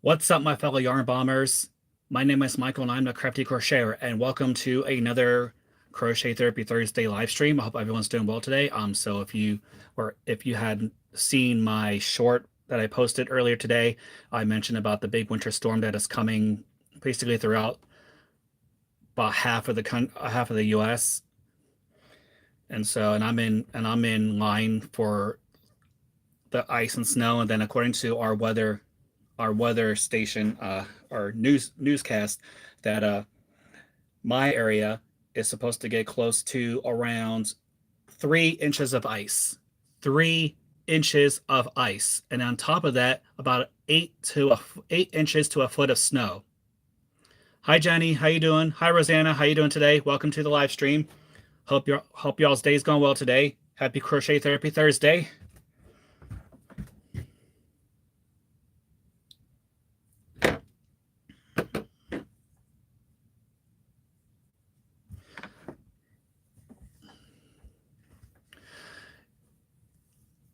What's up, my fellow yarn bombers? My name is Michael, and I'm the Crafty Crocheter, and welcome to another Crochet Therapy Thursday live stream. I hope everyone's doing well today. So if you hadn't seen my short that I posted earlier today, I mentioned about the big winter storm that is coming basically throughout about half of the U.S. And I'm in line for the ice and snow, and then according to our weather station, our newscast, that my area is supposed to get close to around 3 inches of ice. 3 inches of ice, and on top of that, about 8 inches to a foot of snow. Hi Jenny, how you doing? Hi Rosanna, how you doing today? Welcome to the live stream. Hope y'all's day's going well today. Happy Crochet Therapy Thursday.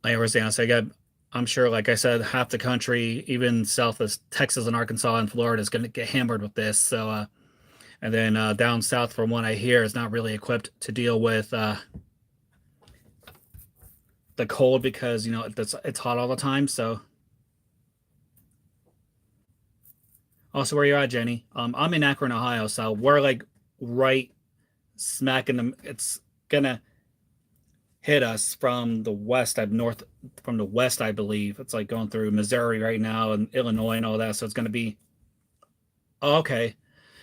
Like Rosanna said, I'm sure, like I said, half the country, even south of Texas and Arkansas and Florida, is going to get hammered with this. And then down south, from what I hear, is not really equipped to deal with the cold because it's hot all the time. So, also, where you're at, Jenny? I'm in Akron, Ohio, so we're like right smack in the. It's gonna hit us from the west, from the west, I believe. It's like going through Missouri right now and Illinois and all that. So it's gonna be. Oh, okay,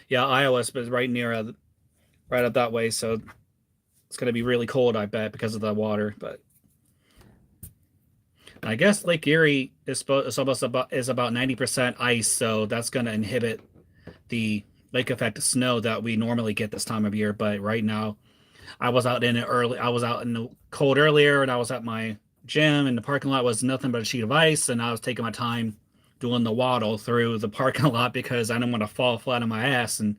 yeah, Iowa's right near, right up that way. So it's gonna be really cold, I bet, because of the water. But I guess Lake Erie is about 90% ice, so that's gonna inhibit the lake effect snow that we normally get this time of year. But right now, I was out in it early. I was out in the cold earlier, and I was at my gym, and the parking lot was nothing but a sheet of ice, and I was taking my time doing the waddle through the parking lot because I didn't want to fall flat on my ass and,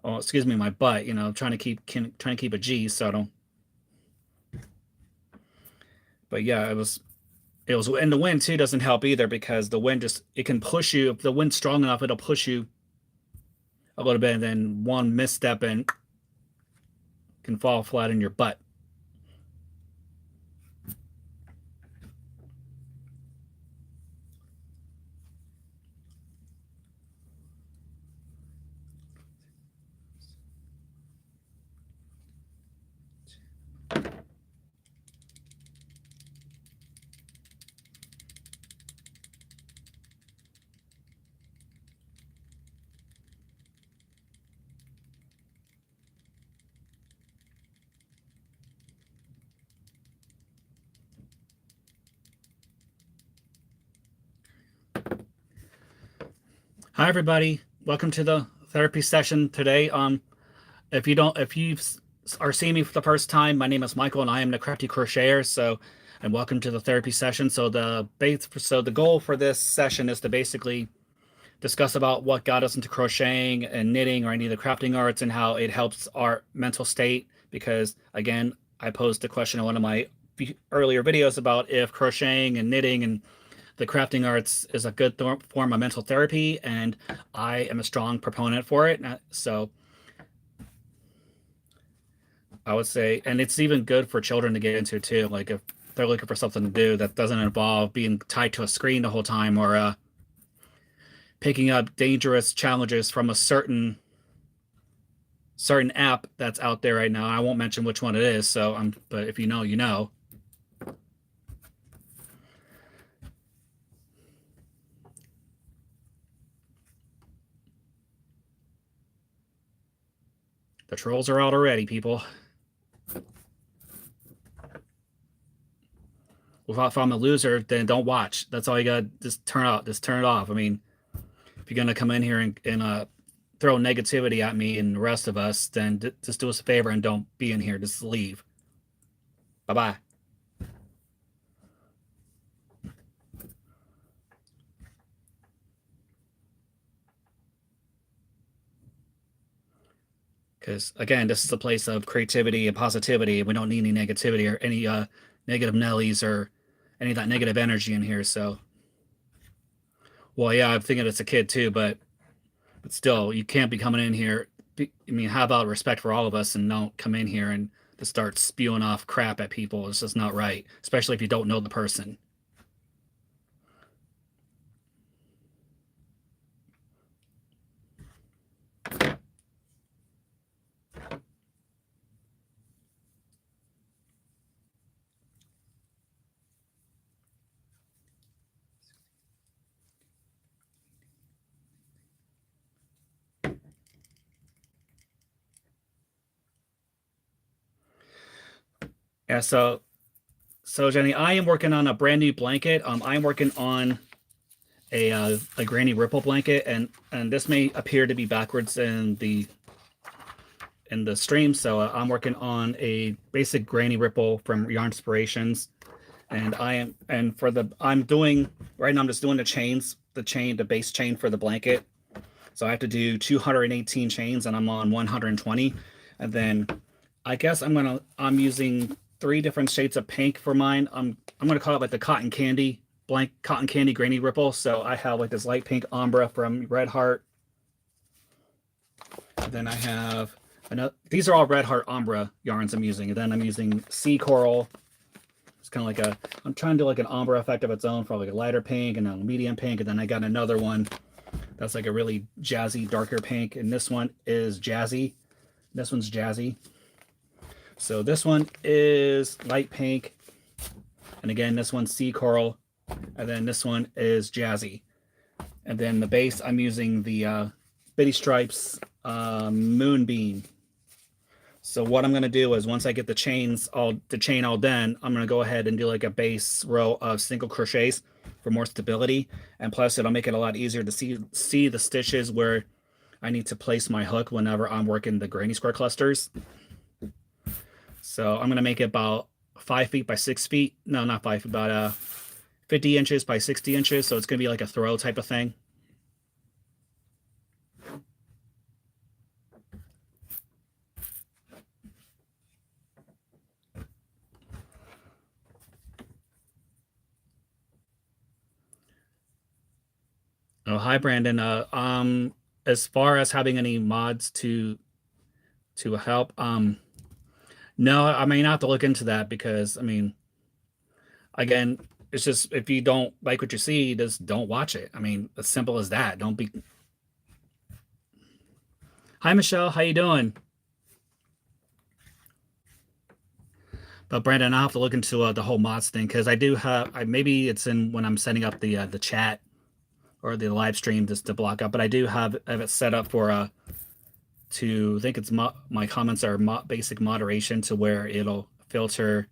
oh, excuse me, my butt. Trying to keep a G, so I don't. But yeah, it was, and the wind too doesn't help either because the wind just it can push you. If the wind's strong enough, it'll push you a little bit, and then one misstep and can fall flat in your butt. Hi, everybody. Welcome to the therapy session today. If you are seeing me for the first time, my name is Michael, and I am the Crafty Crocheter. And welcome to the therapy session. So the goal for this session is to basically discuss about what got us into crocheting and knitting or any of the crafting arts and how it helps our mental state. Because again, I posed a question in one of my earlier videos about if crocheting and knitting and the crafting arts is a good form of mental therapy, and I am a strong proponent for it. So I would say, and it's even good for children to get into too. Like if they're looking for something to do that doesn't involve being tied to a screen the whole time, or picking up dangerous challenges from a certain app that's out there right now. I won't mention which one it is. But if you know, you know. The trolls are out already, people. Well, if I'm a loser, then don't watch. That's all you got. Just turn it off. I mean, if you're gonna come in here and throw negativity at me and the rest of us, then just do us a favor and don't be in here. Just leave. Bye bye. Because again, this is a place of creativity and positivity, and we don't need any negativity or any negative Nellies or any of that negative energy in here. So Well, yeah, I'm thinking it's a kid too, but still, you can't be coming in here. I mean, how about respect for all of us and don't come in here and just start spewing off crap at people? It's just not right, especially if you don't know the person. Yeah, so Jenny, I am working on a brand new blanket. I'm working on a Granny Ripple blanket, and this may appear to be backwards in the stream. So I'm working on a basic Granny Ripple from Yarnspirations, and for the I'm doing right now. I'm just doing the base chain for the blanket. So I have to do 218 chains, and I'm on 120, and then I guess I'm using three different shades of pink for mine. I'm gonna call it like the cotton candy Granny Ripple. So I have like this light pink ombre from Red Heart. And then I have another. These are all Red Heart ombre yarns I'm using. And then I'm using Sea Coral. It's kind of like I'm trying to do like an ombre effect of its own for like a lighter pink and a medium pink. And then I got another one that's like a really jazzy, darker pink. And this one is jazzy. This one's jazzy. So this one is light pink. And again, this one's Sea Coral. And then this one is jazzy. And then the base, I'm using the Bitty Stripes Moonbeam. So what I'm going to do is once I get the chain all done, I'm going to go ahead and do like a base row of single crochets for more stability. And plus it'll make it a lot easier to see the stitches where I need to place my hook whenever I'm working the granny square clusters. So I'm going to make it about 5 feet by 6 feet. No, not 5 feet, about 50 inches by 60 inches. So it's going to be like a throw type of thing. Oh, hi, Brandon. As far as having any mods to help, no, I mean, I have to look into that because, I mean, again, it's just if you don't like what you see, just don't watch it. I mean, as simple as that. Don't be. Hi, Michelle. How you doing? But Brandon, I'll have to look into the whole mods thing because I do have. Maybe it's in when I'm setting up the chat or the live stream just to block up. But I do have it set up for I think it's my comments are basic moderation to where it'll filter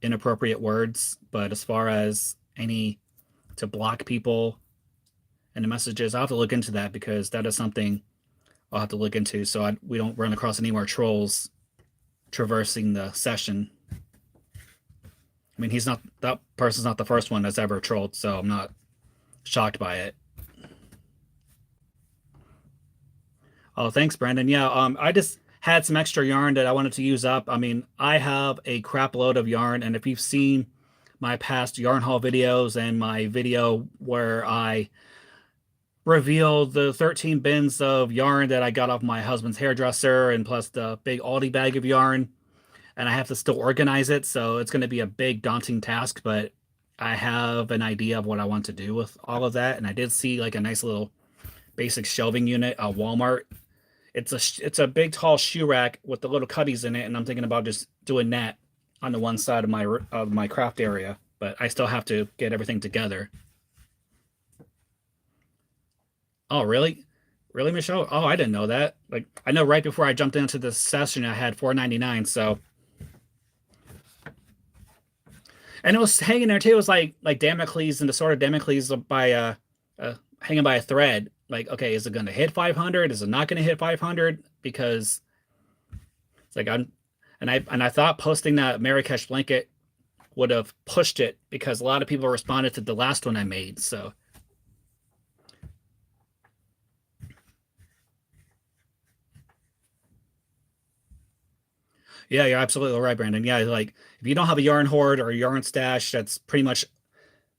inappropriate words. But as far as any to block people and the messages, I'll have to look into that because that is something I'll have to look into so we don't run across any more trolls traversing the session. I mean, that person's not the first one that's ever trolled, so I'm not shocked by it. Oh, thanks, Brandon. Yeah, I just had some extra yarn that I wanted to use up. I mean, I have a crap load of yarn, and if you've seen my past yarn haul videos and my video where I revealed the 13 bins of yarn that I got off my husband's hairdresser and plus the big Aldi bag of yarn, and I have to still organize it, so it's going to be a big daunting task, but I have an idea of what I want to do with all of that, and I did see like a nice little basic shelving unit at Walmart. It's a big tall shoe rack with the little cubbies in it, and I'm thinking about just doing that on the one side of my craft area, but I still have to get everything together. Oh, really? Really, Michelle? Oh, I didn't know that. Like, I know right before I jumped into the session, I had 4.99. So, and it was hanging there too. It was like Damocles and the sword of Damocles by hanging by a thread. Like, okay, is it going to hit 500? Is it not going to hit 500? Because it's like I thought posting that Marrakesh blanket would have pushed it because a lot of people responded to the last one I made. So. Yeah, you're absolutely right, Brandon. Yeah, like if you don't have a yarn hoard or a yarn stash, that's pretty much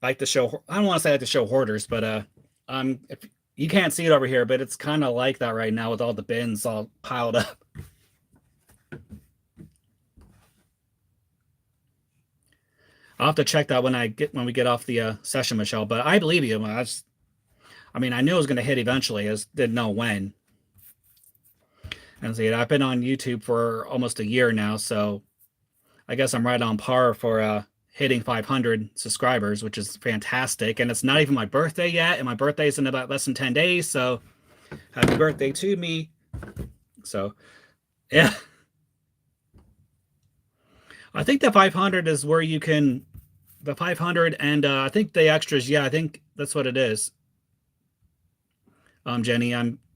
like the show. I don't want to say like the show hoarders, but if you can't see it over here, but it's kind of like that right now with all the bins all piled up. I'll have to check that when we get off the session, Michelle. But I believe you. I mean, I knew it was going to hit eventually. I just didn't know when. And see, I've been on YouTube for almost a year now, so I guess I'm right on par for hitting 500 subscribers, which is fantastic. And it's not even my birthday yet, and my birthday is in about less than 10 days. So happy birthday to me. So yeah. I think the 500 is where you can, the 500 and I think the extras. Yeah, I think that's what it is. Jenny,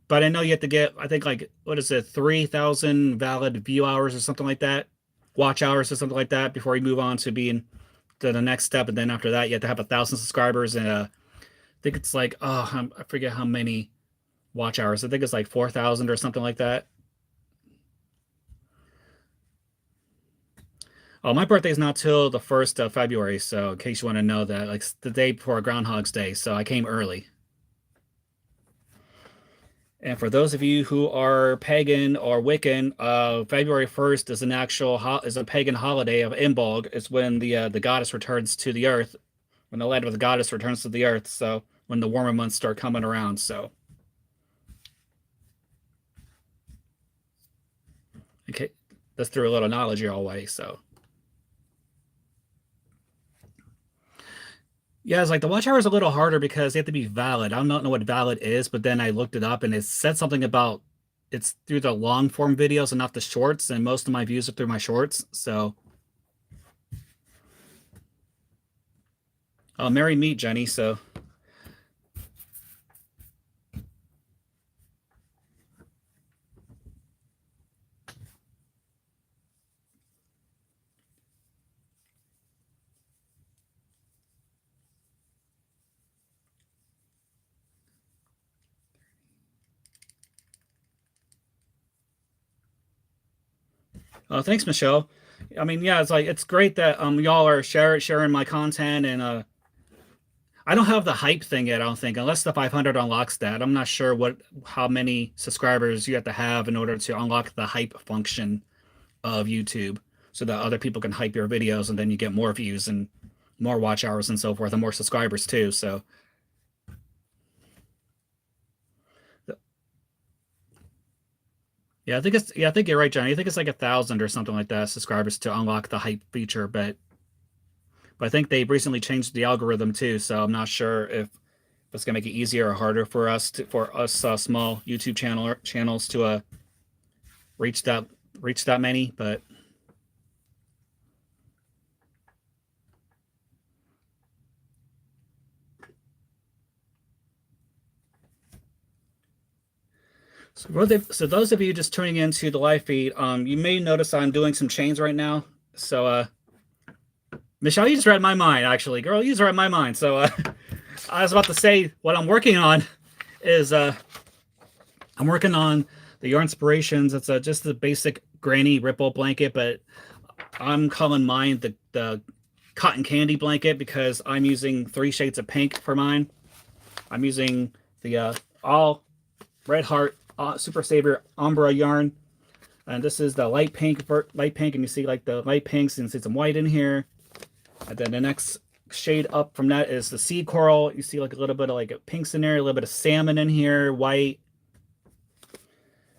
but I know you have to get, I think like, what is it, 3,000 valid view hours or something like that, watch hours or something like that before you move on to being to the next step. And then after that, you have to have 1,000 subscribers. And I think it's like, I forget how many watch hours. I think it's like 4,000 or something like that. Oh, my birthday is not till the 1st of February. So in case you want to know that, like the day before Groundhog's Day. So I came early. And for those of you who are pagan or Wiccan, February 1st is is a pagan holiday of Imbolg. It's when the goddess returns to the earth, when the land of the goddess returns to the earth. So when the warmer months start coming around. So okay, that's through a little knowledge your way. So yeah, it's like the watch hour is a little harder because they have to be valid. I don't know what valid is, but then I looked it up and it said something about it's through the long form videos and not the shorts, and most of my views are through my shorts. So merry meet, Jenny. So thanks, Michelle. I mean, yeah, it's like it's great that y'all are sharing my content, and I don't have the hype thing yet, I don't think, unless the 500 unlocks that. I'm not sure how many subscribers you have to have in order to unlock the hype function of YouTube so that other people can hype your videos and then you get more views and more watch hours and so forth and more subscribers too. So yeah, I think you're right, Johnny. I think it's like 1,000 or something like that subscribers to unlock the hype feature, but I think they recently changed the algorithm too, so I'm not sure if it's gonna make it easier or harder for us small YouTube channels to reach that many. But so those of you just tuning into the live feed, you may notice I'm doing some chains right now. So Michelle, you just read my mind, actually, girl. You just read my mind. So I was about to say what I'm working on is I'm working on the Yarnspirations. It's just the basic granny ripple blanket, but I'm calling mine the cotton candy blanket because I'm using 3 shades of pink for mine. I'm using the all Red Heart Super Saver Umbra yarn, and this is the light pink, and you see like the light pinks and see some white in here. And then the next shade up from that is the Sea Coral. You see like a little bit of like pinks in there, a little bit of salmon in here, white.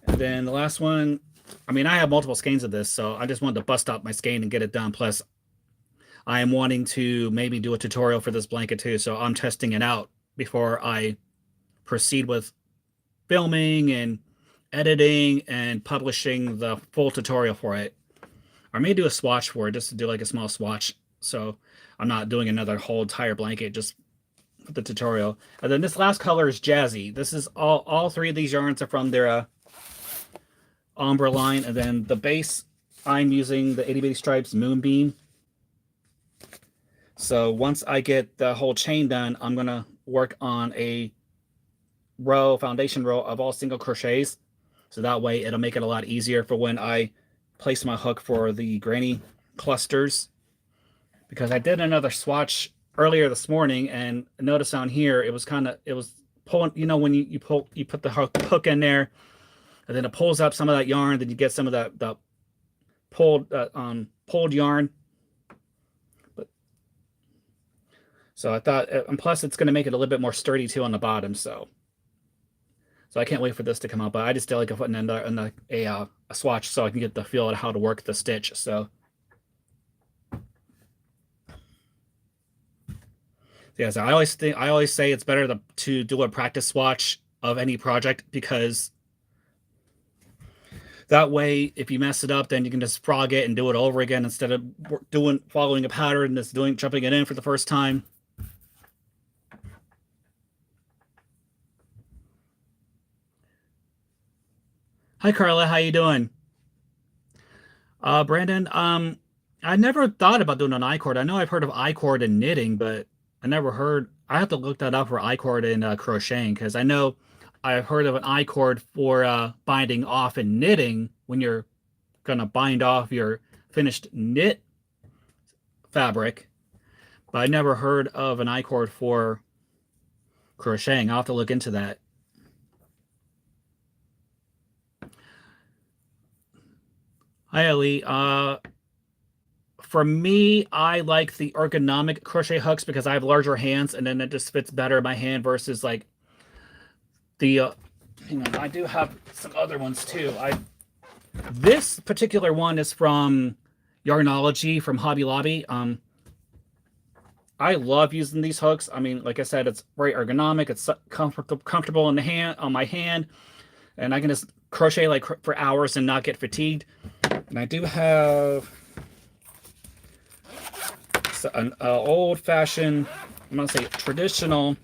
And then the last one, I mean, I have multiple skeins of this, so I just wanted to bust out my skein and get it done. Plus, I am wanting to maybe do a tutorial for this blanket too, so I'm testing it out before I proceed with filming and editing and publishing the full tutorial for it. I may do a swatch for it just to do like a small swatch, so I'm not doing another whole entire blanket just for the tutorial. And then this last color is Jazzy. This is all 3 of these yarns are from their Ombre line, and then the base I'm using the Itty Bitty Stripes Moonbeam. So once I get the whole chain done, I'm gonna work on a foundation row of all single crochets, so that way it'll make it a lot easier for when I place my hook for the granny clusters. Because I did another swatch earlier this morning, and notice on here it was pulling, you know, when you put the hook in there, and then it pulls up some of that yarn, then you get some of the pulled yarn. But so I thought, and plus it's going to make it a little bit more sturdy too on the bottom. So I can't wait for this to come out. But I just did like putting in a swatch so I can get the feel of how to work the stitch. So yeah, so I always say it's better to do a practice swatch of any project, because that way, if you mess it up, then you can just frog it and do it over again instead of following a pattern and just jumping it in for the first time. Hi, Carla. How you doing? Brandon, I never thought about doing an I-cord. I know I've heard of I-cord in knitting, but I never heard. I have to look that up for I-cord in crocheting, because I know I've heard of an I-cord for binding off in knitting when you're gonna bind off your finished knit fabric, but I never heard of an I-cord for crocheting. I'll have to look into that. Hi, Ellie. For me, I like the ergonomic crochet hooks because I have larger hands, and then it just fits better in my hand versus like the. Hang on, I do have some other ones too. This particular one is from Yarnology from Hobby Lobby. I love using these hooks. I mean, like I said, it's very ergonomic. It's comfortable in the hand, on my hand, and I can just crochet like for hours and not get fatigued. And I do have an old-fashioned, I'm gonna say traditional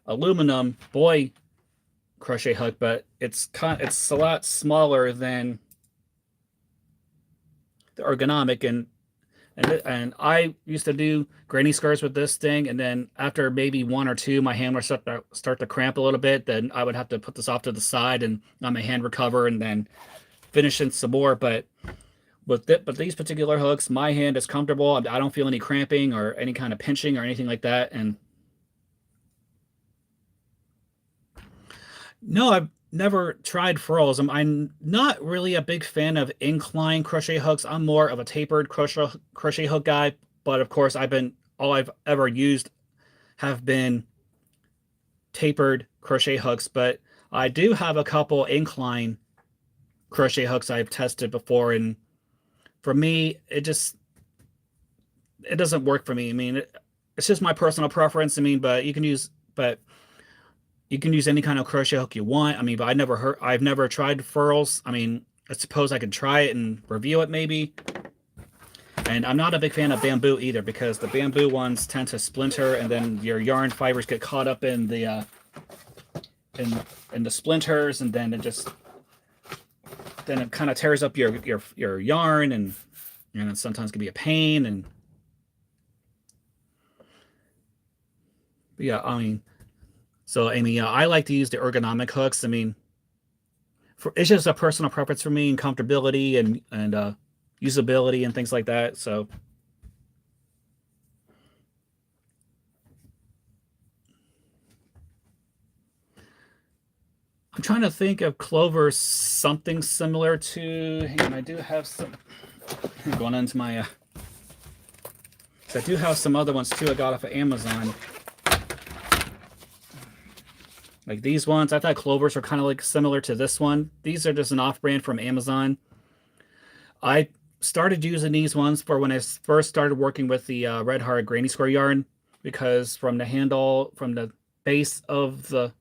aluminum boy crochet hook, but it's a lot smaller than the ergonomic, and I used to do granny skirts with this thing, and then after maybe one or two, my hand would start to cramp a little bit. Then I would have to put this off to the side and let my hand recover, and then finish in some more. But these particular hooks, my hand is comfortable. I don't feel any cramping or any kind of pinching or anything like that. And no, I've never tried furls. I'm not really a big fan of incline crochet hooks. I'm more of a tapered crochet hook guy. But of course, all I've ever used have been tapered crochet hooks. But I do have a couple incline crochet hooks I've tested before, and for me, it doesn't work for me. I mean, it's just my personal preference. I mean, but you can use any kind of crochet hook you want. I mean, but I've never tried furls. I mean, I suppose I could try it and review it maybe. And I'm not a big fan of bamboo either, because the bamboo ones tend to splinter, and then your yarn fibers get caught up in the splinters, and then it kind of tears up your yarn, and it sometimes can be a pain. And yeah, I mean, so Amy, I like to use the ergonomic hooks. I mean, it's just a personal preference for me, and comfortability and usability and things like that. So I'm trying to think of Clover something similar to. Hang on, I do have some going into my. I do have some other ones too. I got off of Amazon. Like these ones, I thought Clovers were kind of like similar to this one. These are just an off-brand from Amazon. I started using these ones for when I first started working with the Red Heart Granny Square yarn, because from the handle, from the base of the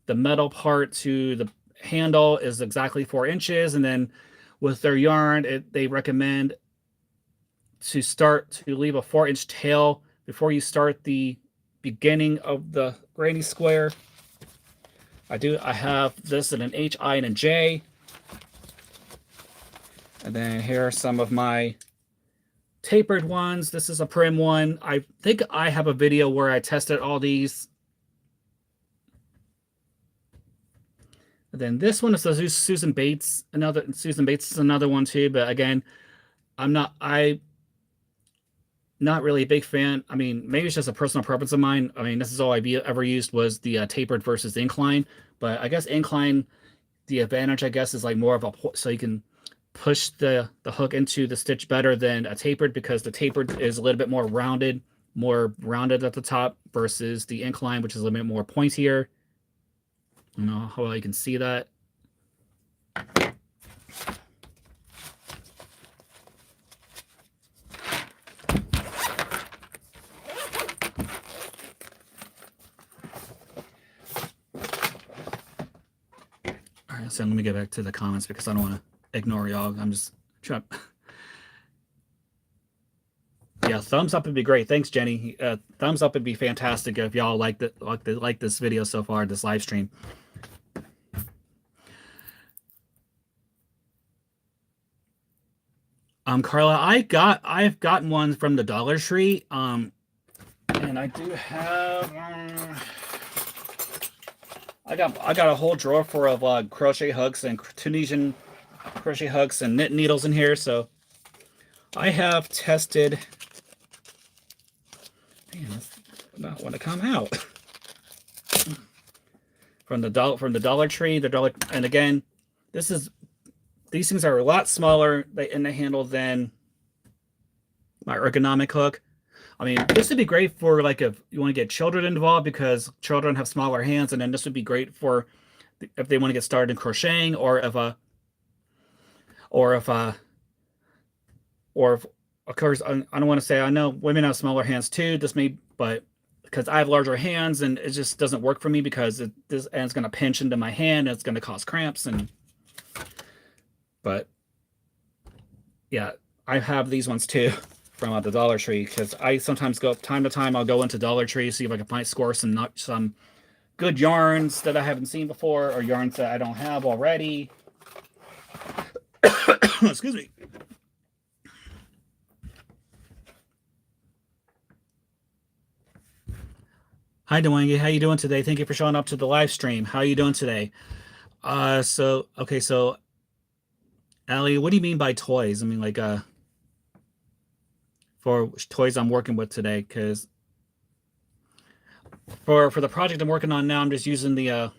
metal part to the handle is exactly 4 inches, and then with their yarn, they recommend to leave a 4-inch tail before you start the beginning of the granny square. I have this in an H, I, and a J. And then here are some of my tapered ones. This is a prim one. I think I have a video where I tested all these. And then this one is the Susan Bates. Susan Bates is another one too. But again, I not really a big fan. I mean, maybe it's just a personal preference of mine. I mean, this is all I've ever used was the tapered versus incline. But I guess incline, the advantage, I guess, is like more of a, so you can push the hook into the stitch better than a tapered, because the tapered is a little bit more rounded at the top versus the incline, which is a little bit more pointier. I don't know how well you can see that. All right, so let me get back to the comments because I don't want to ignore y'all. I'm just trying. Yeah, thumbs up would be great. Thanks, Jenny. Thumbs up would be fantastic if y'all like this video so far, this live stream. Carla, I've gotten one from the Dollar Tree. And I do have. I got a whole drawer full of crochet hooks and Tunisian crochet hooks and knit needles in here. So I have tested. Man, that's not want to come out. from the Dollar Tree, and again, these things are a lot smaller in the handle than my ergonomic hook. I mean, this would be great for like if you want to get children involved, because children have smaller hands, and then this would be great for if they want to get started in crocheting, or if of course, I don't want to say, I know women have smaller hands too. But because I have larger hands, and it just doesn't work for me, because this end's going to pinch into my hand, and it's going to cause cramps. But yeah, I have these ones too from the Dollar Tree, because I sometimes time to time I'll go into Dollar Tree, see if I can find score some good yarns that I haven't seen before, or yarns that I don't have already. Excuse me. Hi, Dwayne. How you doing today? Thank you for showing up to the live stream. How are you doing today? So Allie, what do you mean by toys? I mean, like, for toys I'm working with today, because for the project I'm working on now, I'm just using the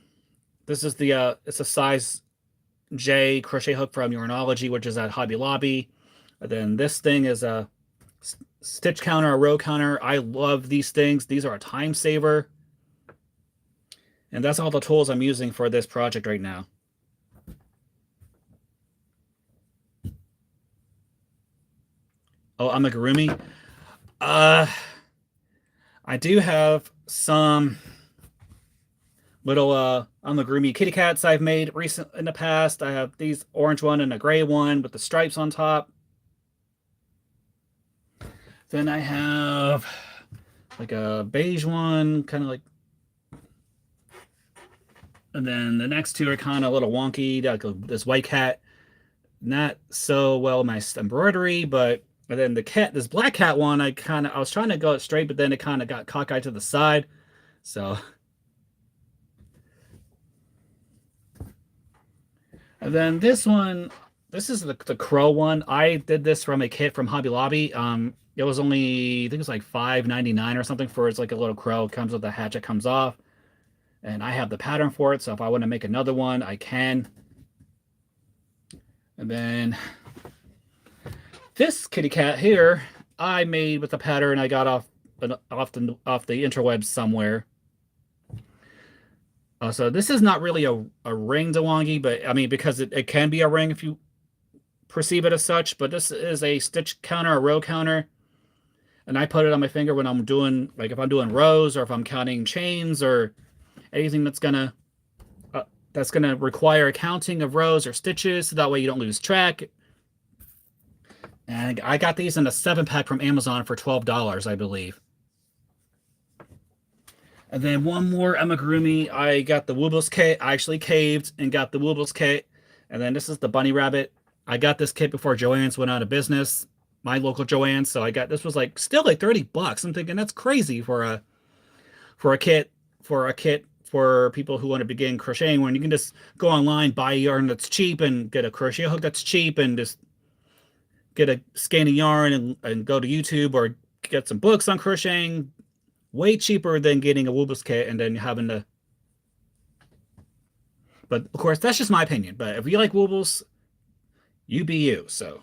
this is the it's a size J crochet hook from Yarnology, which is at Hobby Lobby. And then this thing is a stitch counter, a row counter. I love these things. These are a time saver. And that's all the tools I'm using for this project right now. Oh, amigurumi. I do have some little amigurumi kitty cats I've made in the past. I have these orange one and a gray one with the stripes on top. Then I have like a beige one, kind of like, and then the next two are kind of a little wonky, like this white cat. Not so well my embroidery, but then this black cat one, I was trying to go it straight, but then it kind of got cockeyed to the side. So, and then this one, this is the crow one. I did this from a kit from Hobby Lobby. It was only, I think it's like $5.99 or something for, it's like a little crow. It comes with the hatchet, comes off, and I have the pattern for it. So if I want to make another one, I can. And then this kitty cat here, I made with the pattern I got off the interwebs somewhere. So this is not really a ring Dawangi, but I mean, because it can be a ring if you perceive it as such, but this is a stitch counter, a row counter. And I put it on my finger when I'm doing, like if I'm doing rows, or if I'm counting chains, or anything that's gonna require counting of rows or stitches, so that way you don't lose track. And I got these in a 7-pack from Amazon for $12, I believe. And then one more amigurumi. I got the Woobles kit. I actually caved and got the Woobles kit. And then this is the bunny rabbit. I got this kit before Joann's went out of business, my local Joann's. So this was still like $30. I'm thinking that's crazy for a kit for people who want to begin crocheting, when you can just go online, buy yarn that's cheap, and get a crochet hook that's cheap, and just get a skein of yarn and go to YouTube, or get some books on crocheting, way cheaper than getting a Woobles kit and then having to. But of course, that's just my opinion. But if you like Woobles, you be you. So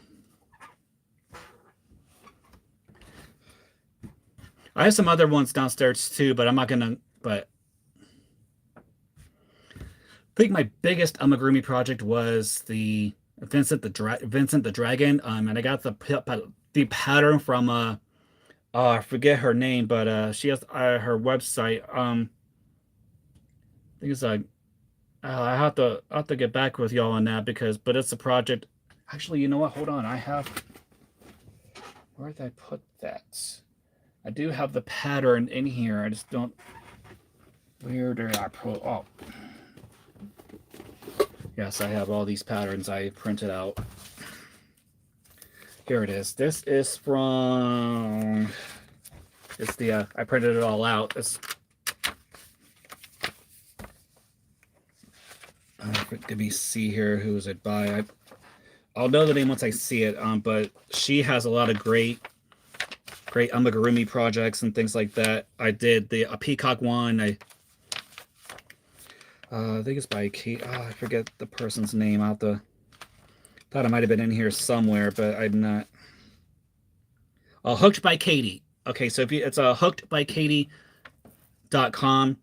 I have some other ones downstairs too, but I'm not gonna. But I think my biggest amigurumi project was the Vincent the Dragon. And I got the pattern from oh, I forget her name, but she has her website. I think it's like I have to get back with y'all on that but it's a project. Actually, you know what? Hold on, where did I put that? I do have the pattern in here. I just don't. Where did I put? Oh, yes, I have all these patterns I printed out. Here it is. This is from. It's the I printed it all out. It's. Let me see here. Who is it by? I'll know the name once I see it. But she has a lot of great amigurumi projects and things like that. I did a peacock one. I think it's by Kate. Oh, I forget the person's name. Thought it might have been in here somewhere, but I'm not. Hooked by Katie. Okay, so it's hookedbykatie.com.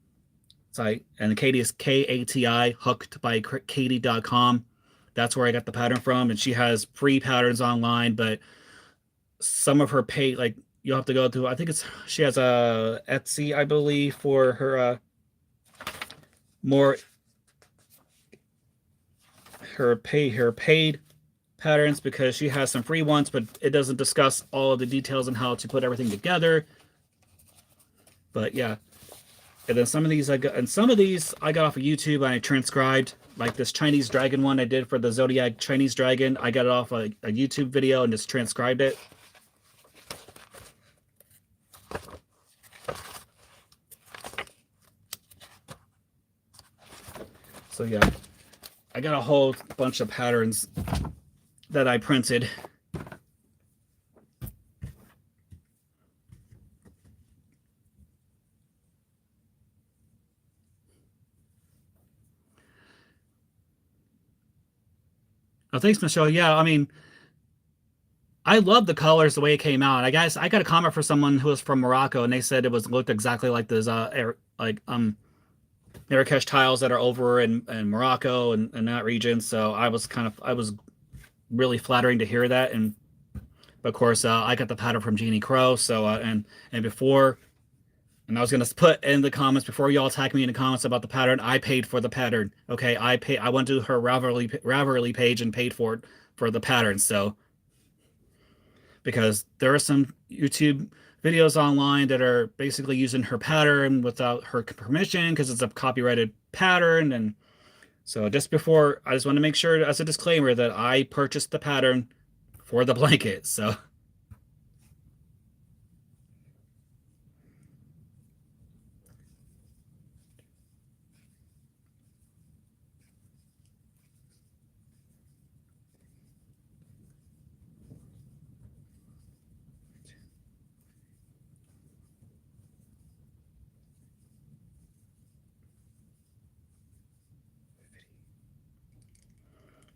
And Katie is KATI, hookedbykatie.com. That's where I got the pattern from, and she has free patterns online, but some of her paid, like, you'll have to go to, I think she has a Etsy, I believe, for her her paid patterns, because she has some free ones, but it doesn't discuss all of the details on how to put everything together. But yeah. And then some of these I got off of YouTube and I transcribed, like this Chinese dragon one I did for the Zodiac Chinese dragon. I got it off a YouTube video and just transcribed it. So yeah, I got a whole bunch of patterns that I printed. Oh, thanks, Michelle. Yeah, I mean, I love the colors, the way it came out. I guess I got a comment for someone who was from Morocco, and they said it looked exactly like those Marrakesh tiles that are over in Morocco and that region. So I was really flattering to hear that. And of course, I got the pattern from Jeannie Crow. So and before, and I was gonna put in the comments, before y'all attack me in the comments about the pattern, I paid for the pattern. Okay, I went to her Ravelry page and paid for the pattern. So because there are some YouTube videos online that are basically using her pattern without her permission because it's a copyrighted pattern. And so just before, I just want to make sure as a disclaimer that I purchased the pattern for the blanket. So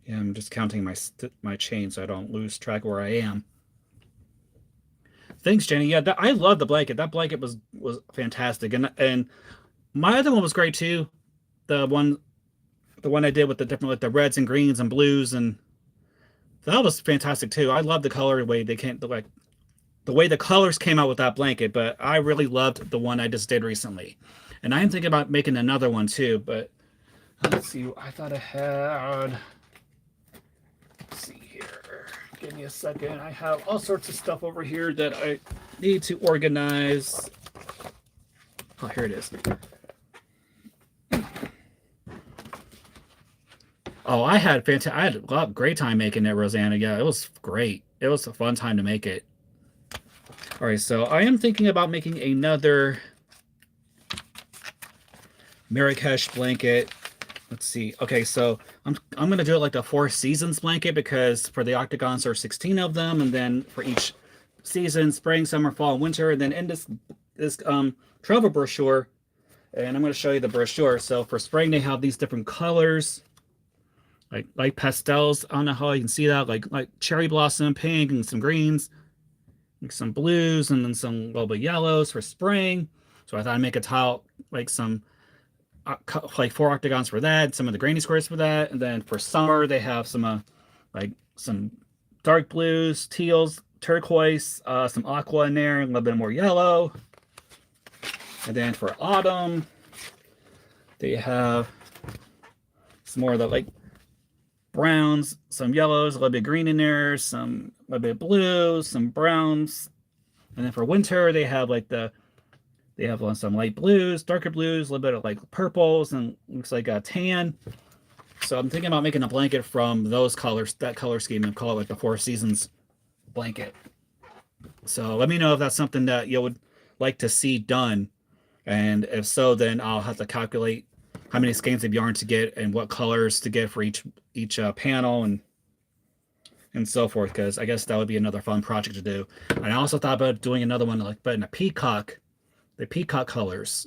yeah, I'm just counting my chain so I don't lose track where I am. Thanks, Jenny. Yeah, I love the blanket. That blanket was fantastic, and my other one was great too. The one I did with the different, like the reds and greens and blues, and that was fantastic too. I love the color way the way the colors came out with that blanket. But I really loved the one I just did recently, and I'm thinking about making another one too. But let's see. I thought I had. Let's see here. Give me a second. I have all sorts of stuff over here that I need to organize. Oh, here it is. Oh, I had a great time making it, Rosanna. Yeah, it was great. It was a fun time to make it. All right, so I am thinking about making another Marrakesh blanket. Let's see. Okay, so I'm gonna do it like the 4 seasons blanket, because for the octagons there are 16 of them, and then for each season, spring, summer, fall, and winter. And then in this travel brochure, and I'm going to show you the brochure. So for spring, they have these different colors, like pastels. I don't know how you can see that, like cherry blossom pink and some greens, like some blues, and then some little bit yellows for spring. So I thought I'd make a tile like some like 4 octagons for that, some of the granny squares for that, and then for summer they have some like some dark blues, teals, turquoise, some aqua in there, a little bit more yellow. And then for autumn, they have some more of the like browns, some yellows, a little bit of green in there, some a little bit of blue, some browns. And then for winter, they have some light blues, darker blues, a little bit of like purples, and looks like a tan. So I'm thinking about making a blanket from those colors, that color scheme, and call it like the 4 seasons blanket. So let me know if that's something that you would like to see done. And if so, then I'll have to calculate how many skeins of yarn to get and what colors to get for each panel and so forth, because I guess that would be another fun project to do. And I also thought about doing another one but in the peacock colors,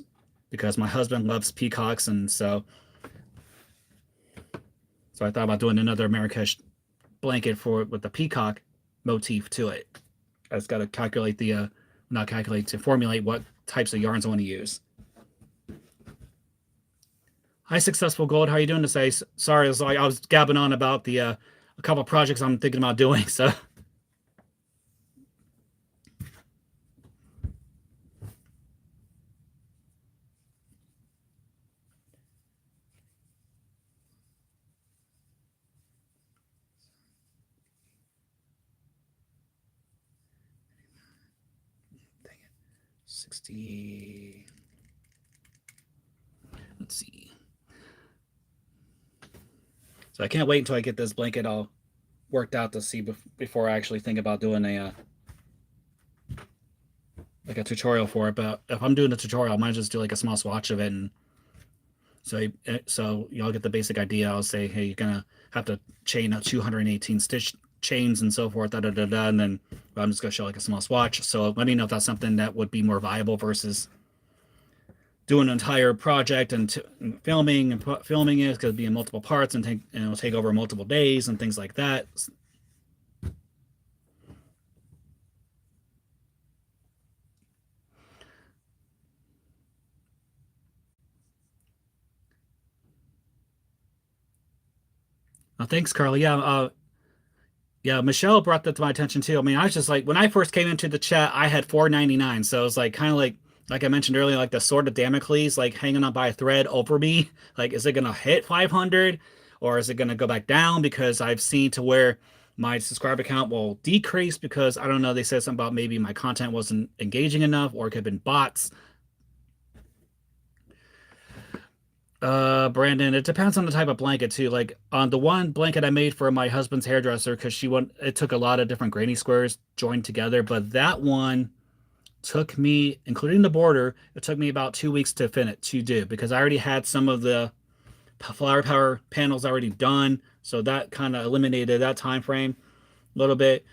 because my husband loves peacocks, and so I thought about doing another Marrakesh blanket with the peacock motif to it. I just got to calculate to formulate what types of yarns I want to use. Hi, Successful Gold. How are you doing today? Sorry, I was gabbing on about a couple of projects I'm thinking about doing. So, dang it, 60. Let's see. So I can't wait until I get this blanket all worked out to see before I actually think about doing a tutorial for it. But if I'm doing a tutorial, I might just do like a small swatch of it, and so y'all get the basic idea. I'll say, hey, you're gonna have to chain 218 stitch chains and so forth, and then I'm just gonna show like a small swatch. So let me know if that's something that would be more viable versus doing an entire project and filming it, because it'll be in multiple parts and it'll take over multiple days and things like that. Thanks, Carly. Yeah, Michelle brought that to my attention too. I mean, I was just like, when I first came into the chat, I had 499, so it was like kind of like I mentioned earlier, like the sword of Damocles, like hanging on by a thread over me. Like, is it gonna hit 500, or is it gonna go back down? Because I've seen to where my subscriber count will decrease because I don't know. They said something about maybe my content wasn't engaging enough, or it could have been bots. Brandon, it depends on the type of blanket too. Like on the one blanket I made for my husband's hairdresser, because it took a lot of different granny squares joined together, but that one took me, including the border, it took me about 2 weeks to do, because I already had some of the flower power panels already done, so that kind of eliminated that time frame a little bit.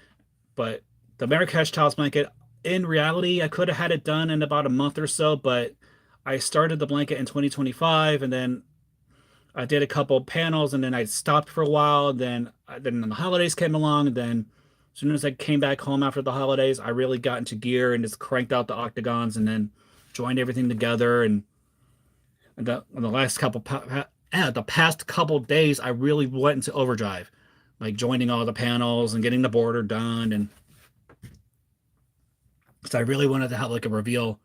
But the Marrakesh tiles blanket, in reality, I could have had it done in about a month or so, but I started the blanket in 2025, and then I did a couple panels, and then I stopped for a while. Then the holidays came along, and then as soon as I came back home after the holidays, I really got into gear and just cranked out the octagons, and then joined everything together. And the past couple days, I really went into overdrive, like joining all the panels and getting the border done, and because I really wanted to have like a reveal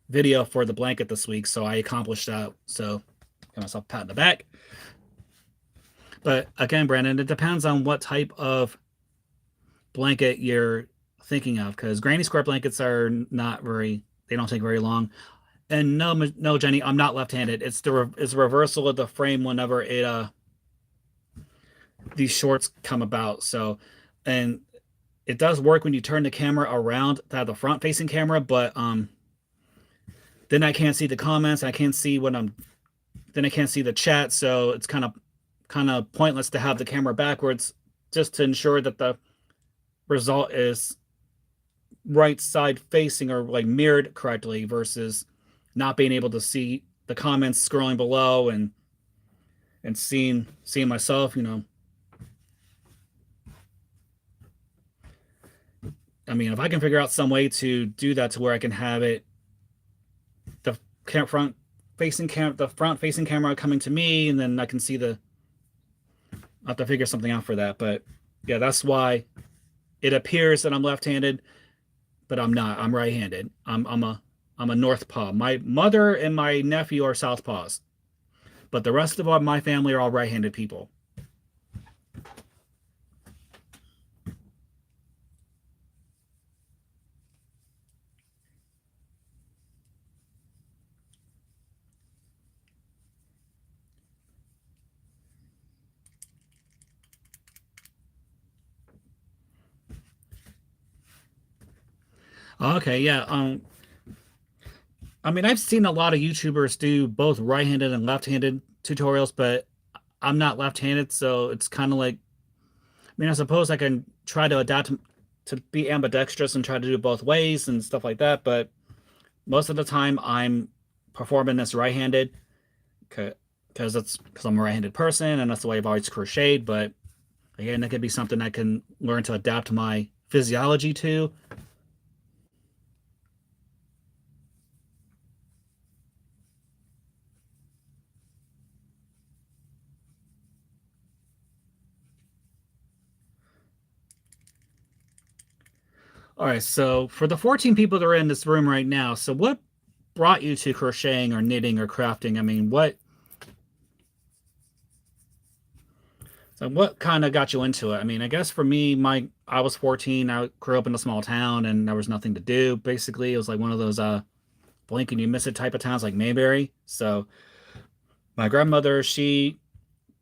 video for the blanket this week, so I accomplished that. So give myself a pat on the back. But again, Brandon, it depends on what type of blanket you're thinking of, because granny square blankets are they don't take very long. And no, Jenny, I'm not left-handed. It's the reversal of the frame whenever these shorts come about. So, and it does work when you turn the camera around to have the front-facing camera, but then I can't see the comments. I can't see then I can't see the chat. So it's kind of pointless to have the camera backwards, just to ensure that the result is right side facing or like mirrored correctly versus not being able to see the comments scrolling below and seeing myself, you know. I mean, if I can figure out some way to do that to where I can have it the front facing camera coming to me, and then I can see the. I'll have to figure something out for that, but yeah, that's why it appears that I'm left-handed, but I'm not. I'm right-handed. I'm a northpaw. My mother and my nephew are southpaws, but the rest of my family are all right-handed people. Okay, yeah. I mean, I've seen a lot of YouTubers do both right-handed and left-handed tutorials, but I'm not left-handed, so it's kind of like, I mean, I suppose I can try to adapt to be ambidextrous and try to do it both ways and stuff like that, but most of the time I'm performing as right-handed because I'm a right-handed person and that's the way I've always crocheted. But again, that could be something I can learn to adapt my physiology to. All right, so for the 14 people that are in this room right now, so what brought you to crocheting or knitting or crafting? I mean, what kind of got you into it? I mean, I guess for me, my I was 14. I grew up in a small town, and there was nothing to do. Basically, it was like one of those blink and you miss it type of towns, like Mayberry. So my grandmother, she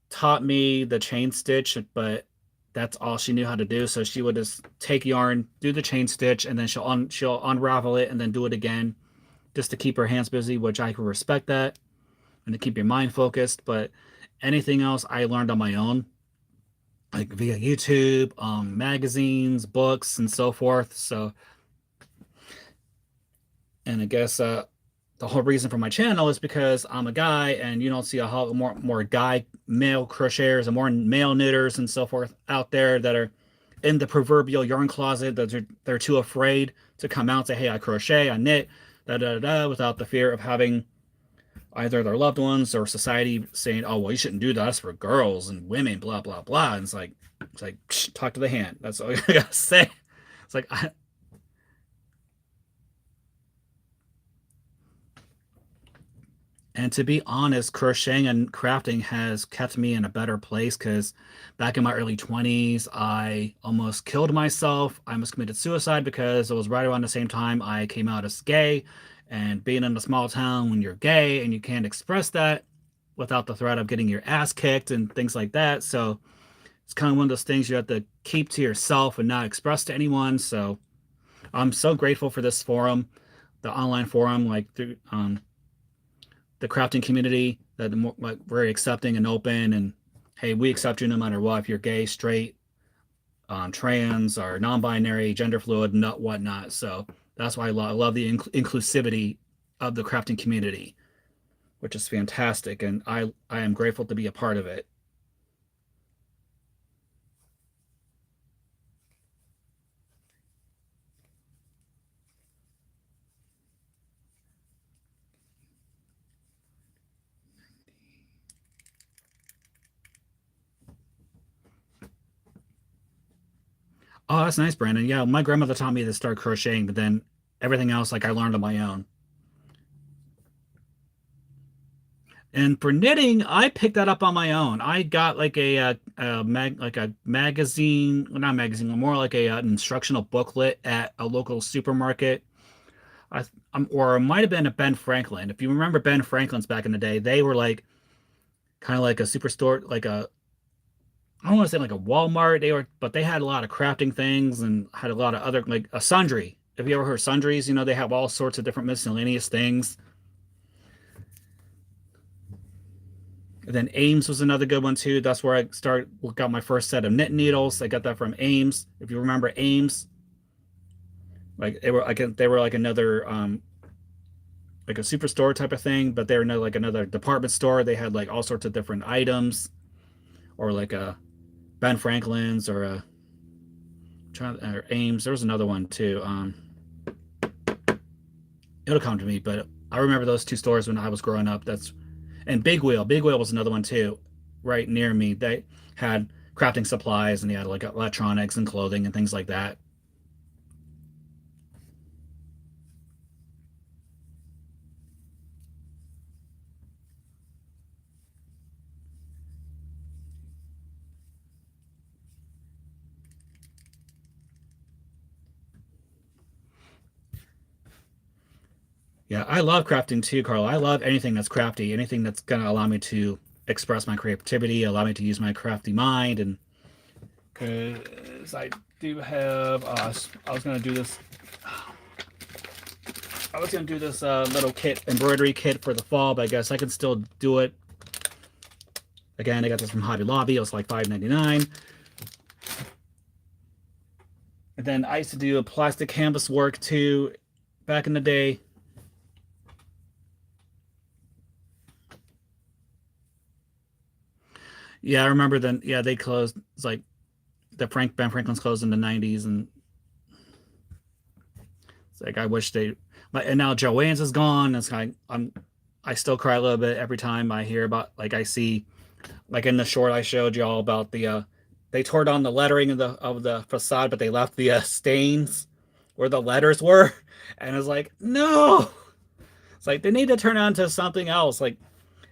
taught me the chain stitch, but that's all she knew how to do. So she would just take yarn, do the chain stitch, and then she'll unravel it and then do it again, just to keep her hands busy, which I can respect that and to keep your mind focused. But anything else I learned on my own, like via YouTube, magazines, books, and so forth. So, and I guess the whole reason for my channel is because I'm a guy, and you don't see a whole more guy male crocheters and more male knitters and so forth out there that are in the proverbial yarn closet that they're too afraid to come out and say, "Hey, I crochet, I knit," da da da, without the fear of having either their loved ones or society saying, "Oh, well, you shouldn't do that. That's for girls and women." Blah blah blah. And it's like talk to the hand. That's all I gotta say. It's like And to be honest, crocheting and crafting has kept me in a better place because back in my early 20s, I almost killed myself. I almost committed suicide because it was right around the same time I came out as gay. And being in a small town when you're gay and you can't express that without the threat of getting your ass kicked and things like that. So it's kind of one of those things you have to keep to yourself and not express to anyone. So I'm so grateful for this forum, the online forum, like through the crafting community that more, like very accepting and open, and hey, we accept you no matter what, if you're gay, straight, trans, or non-binary, gender fluid, not whatnot. So that's why I love the inclusivity of the crafting community, which is fantastic, and I am grateful to be a part of it. Oh, that's nice, Brandon. Yeah, my grandmother taught me to start crocheting, but then everything else like I learned on my own. And for knitting, I picked that up on my own. I got like a magazine, well, not magazine, more like an instructional booklet at a local supermarket. Or it might have been a Ben Franklin. If you remember Ben Franklin's back in the day, they were like kind of like a superstore, like a I don't want to say like a Walmart. But they had a lot of crafting things and had a lot of other like a sundry. Have you ever heard of sundries? You know, they have all sorts of different miscellaneous things. And then Ames was another good one too. That's where got my first set of knit needles. I got that from Ames. If you remember Ames, Like they were like another like a superstore type of thing, but they were like another department store. They had like all sorts of different items, or like a Ben Franklin's or a or Ames. There was another one too. It'll come to me, but I remember those two stores when I was growing up. That's and Big Wheel. Big Wheel was another one too, right near me. They had crafting supplies and they had like electronics and clothing and things like that. Yeah, I love crafting too, Carl. I love anything that's crafty, anything that's gonna allow me to express my creativity, allow me to use my crafty mind, and because I do have, I was gonna do this. I was gonna do this little kit, embroidery kit for the fall, but I guess I can still do it. Again, I got this from Hobby Lobby. It was like $5.99. And then I used to do a plastic canvas work too, back in the day. Yeah, I remember then. Yeah, they closed. It's like the Ben Franklin's closed in the '90s, and it's like I wish they. And now Joanne's is gone. It's kind of, I still cry a little bit every time I hear about like I see like in the short I showed you all about the they tore down the lettering of the facade, but they left the stains where the letters were, and it's like no, it's like they need to turn it into something else. Like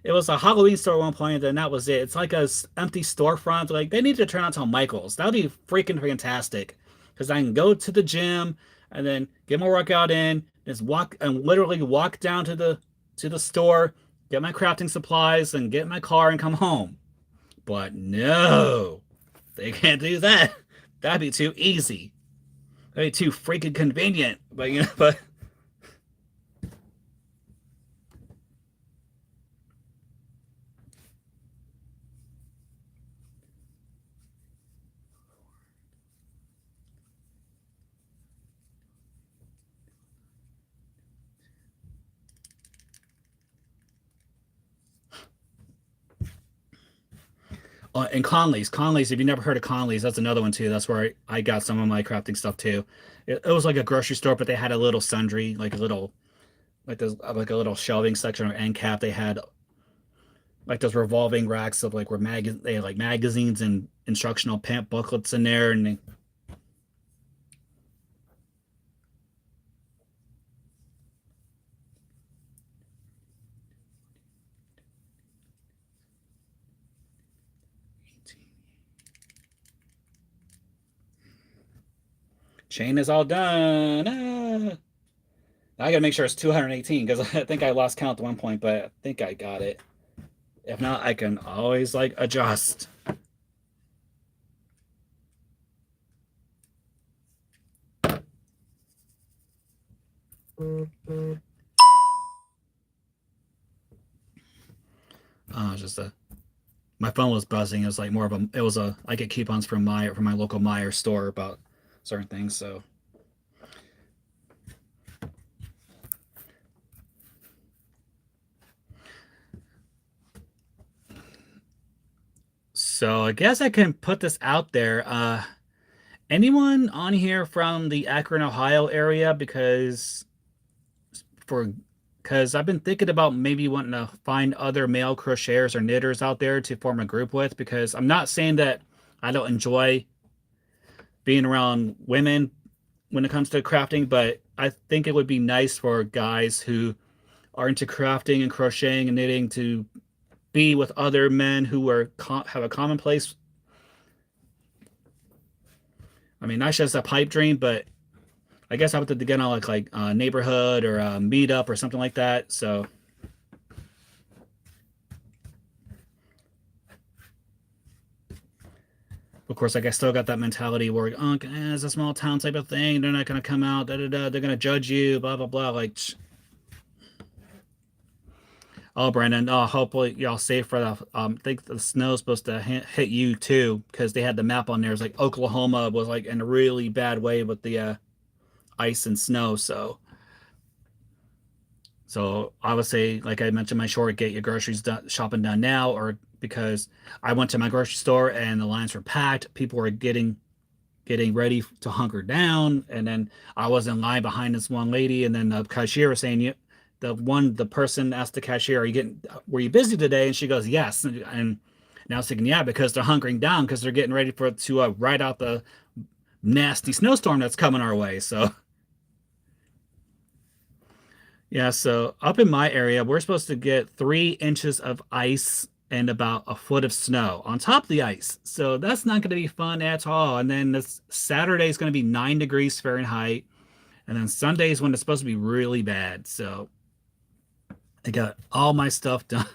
it was a Halloween store at one point, and that was it. It's like a empty storefront. Like they need to turn it into Michael's. That'd be freaking fantastic, because I can go to the gym and then get my workout in, just walk and literally walk down to the store, get my crafting supplies, and get in my car and come home. But no, they can't do that. That'd be too easy. That'd be too freaking convenient. But you know, but and Conley's. If you never heard of Conley's, that's another one too. That's where I got some of my crafting stuff too. It was like a grocery store, but they had a little sundry, like a little like there's like a little shelving section or end cap. They had like those revolving racks of like where they had like magazines and instructional pamp booklets in there, and they, 18. Chain is all done. I gotta make sure it's 218 because I think I lost count at one point, but I think I got it. If not, I can always like adjust. Just a my phone was buzzing. It was like more of a it was a I get coupons from my local Meyer store about certain things. So I guess I can put this out there. Anyone on here from the Akron, Ohio area? For because I've been thinking about maybe wanting to find other male crocheters or knitters out there to form a group with, because I'm not saying that I don't enjoy being around women when it comes to crafting, but I think it would be nice for guys who are into crafting and crocheting and knitting to be with other men who have a common place. I mean, that's just a pipe dream, but I guess I would have to get on like a neighborhood or a meetup or something like that. So of course, like I still got that mentality where it's a small town type of thing. They're not gonna come out. Da, da, da, they're gonna judge you. Blah blah blah. Like, oh, Brandon. Oh, hopefully y'all safe for the. I think the snow's supposed to hit you too, because they had the map on there. It's like Oklahoma was like in a really bad way with the ice and snow. So I would say, like I mentioned, my short, get your groceries done, shopping done now, or because I went to my grocery store and the lines were packed, people were getting ready to hunker down, and then I was in line behind this one lady, and then the cashier was saying, "You, the person asked the cashier, were you busy today?" And she goes, "Yes," and now I was thinking, yeah, because they're hunkering down because they're getting ready to ride out the nasty snowstorm that's coming our way. So yeah, so up in my area, we're supposed to get 3 inches of ice and about a foot of snow on top of the ice. So that's not going to be fun at all. And then this Saturday is going to be 9 degrees Fahrenheit. And then Sunday is when it's supposed to be really bad. So I got all my stuff done,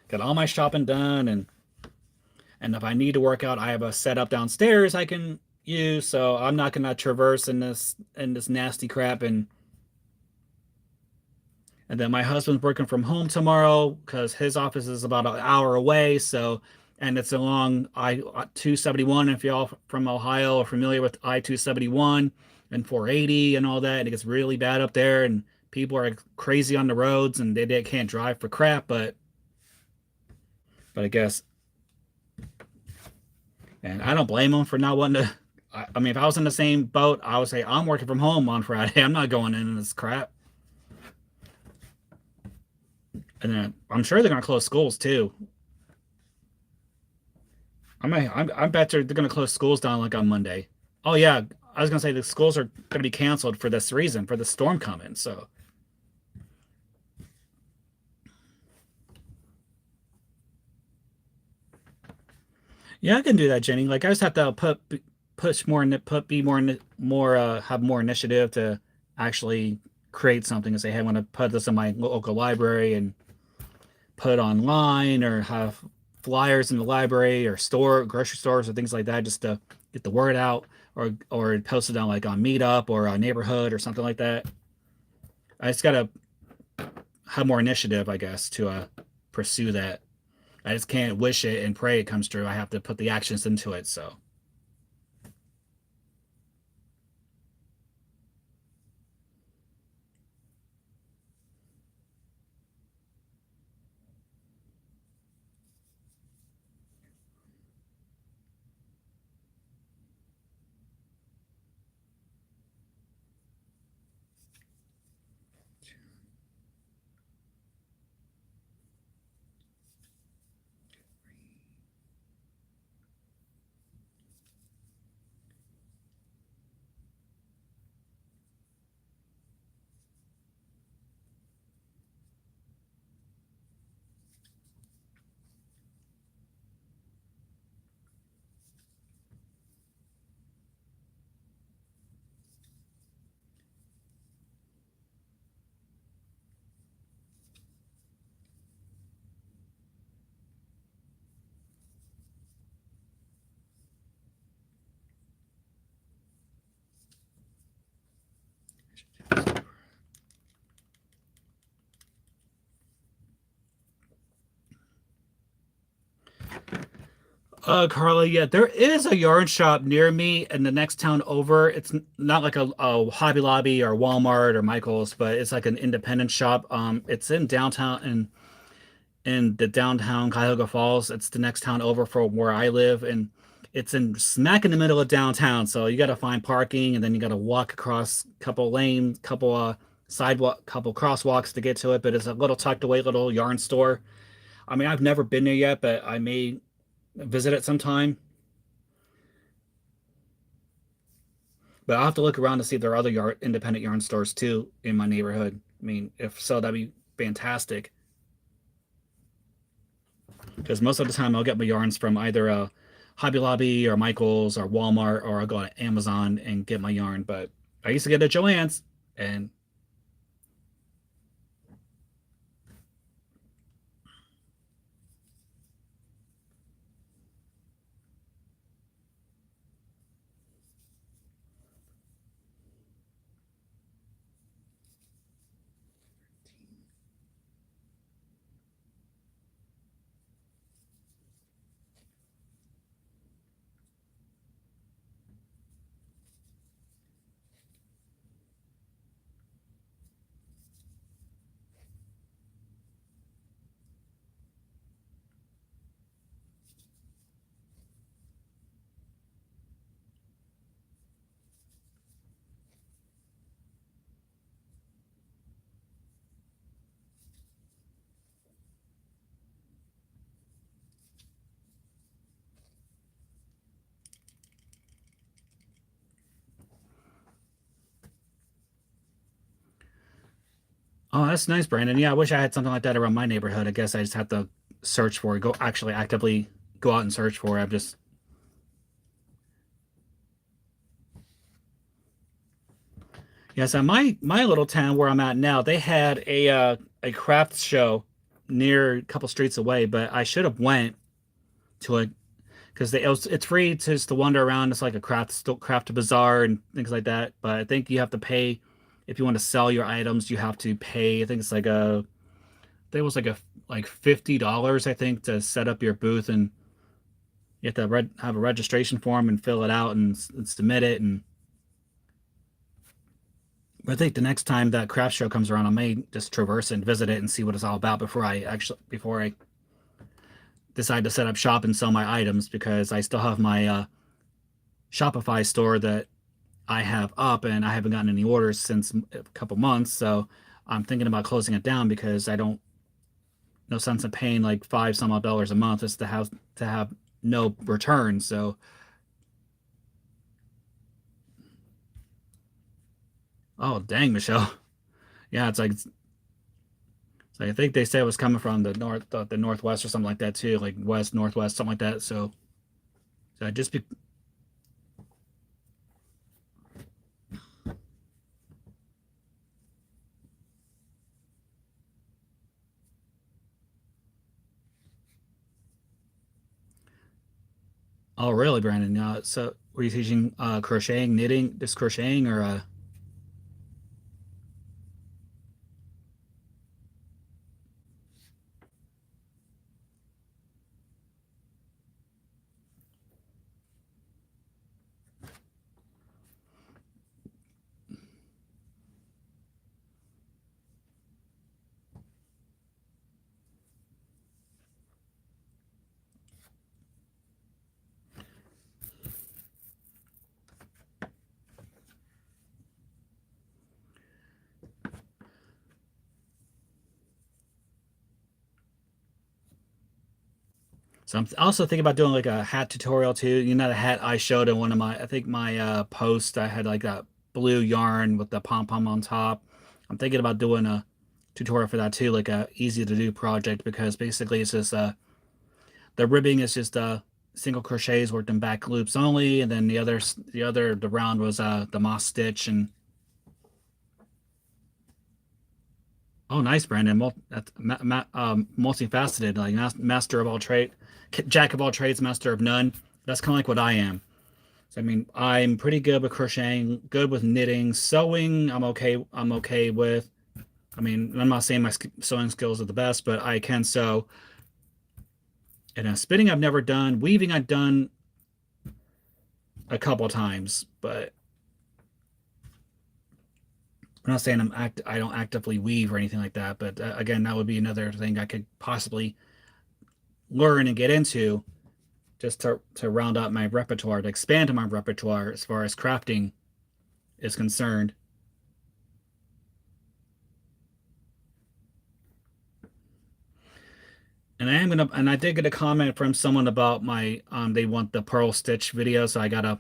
got all my shopping done. And if I need to work out, I have a setup downstairs I can use. So I'm not going to traverse in this nasty crap. And then my husband's working from home tomorrow because his office is about an hour away. So, and it's along I-271. If y'all from Ohio are familiar with I-271 and 480 and all that, and it gets really bad up there, and people are crazy on the roads, and they can't drive for crap. But I guess, and I don't blame them for not wanting to. I mean, if I was in the same boat, I would say I'm working from home on Friday. I'm not going in this crap. And then I'm sure they're gonna close schools too. I bet they're going to close schools down like on Monday. Oh yeah, I was going to say the schools are going to be canceled for this reason, for the storm coming. So yeah, I can do that, Jenny. Like I just have to push more and put be more have more initiative to actually create something and say, hey, I want to put this in my local library and put online, or have flyers in the library or grocery stores or things like that, just to get the word out, or post it on like on Meetup or a neighborhood or something like that. I just gotta have more initiative, I guess, to pursue that. I just can't wish it and pray it comes true. I have to put the actions into it. So Carla, yeah, there is a yarn shop near me in the next town over. It's not like a Hobby Lobby or Walmart or Michael's, but it's like an independent shop. It's in downtown, in the downtown Cuyahoga Falls. It's the next town over from where I live, and it's in smack in the middle of downtown. So you got to find parking, and then you got to walk across a couple lanes, couple sidewalk, couple crosswalks to get to it. But it's a little tucked away little yarn store. I mean, I've never been there yet, but I may visit it sometime. But I'll have to look around to see if there are other independent yarn stores too in my neighborhood. I mean, if so, that'd be fantastic. Because most of the time I'll get my yarns from either a Hobby Lobby or Michael's or Walmart, or I'll go to Amazon and get my yarn. But I used to get it at Joann's, and Oh, that's nice, Brandon. Yeah, I wish I had something like that around my neighborhood. I guess I just have to search for it, go actually actively go out and search for it. I'm just yes, at my little town where I'm at now, they had a craft show near a couple streets away, but I should have went to it because it's free to just to wander around. It's like a craft bazaar and things like that. But I think you have to pay if you want to sell your items. You have to pay. I think it's like I think it was like $50 I think to set up your booth, and you have to have a registration form and fill it out and submit it. And I think the next time that craft show comes around, I may just traverse and visit it and see what it's all about before I decide to set up shop and sell my items because I still have my Shopify store that I have up and I haven't gotten any orders since a couple months. So I'm thinking about closing it down because I don't no sense in paying like five some odd dollars a month just to have no return. So oh dang, Michelle. Yeah, it's like I think they said it was coming from the northwest or something like that too, like west, northwest, something like that. So I just be oh really, Brandon? So were you teaching crocheting, knitting, just crocheting or so I'm also thinking about doing like a hat tutorial too. You know, the hat I showed in one of my, I think my posts, I had like that blue yarn with the pom pom on top. I'm thinking about doing a tutorial for that too, like a easy to do project because basically it's just the ribbing is just single crochets worked in back loops only, and then the round was the moss stitch and oh nice Brandon, multifaceted like master of all trade, jack of all trades, master of none. That's kind of like what I am. So I mean, I'm pretty good with crocheting, good with knitting, sewing. I'm okay with. I mean, I'm not saying my sewing skills are the best, but I can sew. And spinning, I've never done. Weaving, I've done a couple times, but I'm not saying I don't actively weave or anything like that. But again, that would be another thing I could possibly learn and get into just to round out my repertoire, to expand my repertoire as far as crafting is concerned. And I did get a comment from someone about my they want the pearl stitch video, so I gotta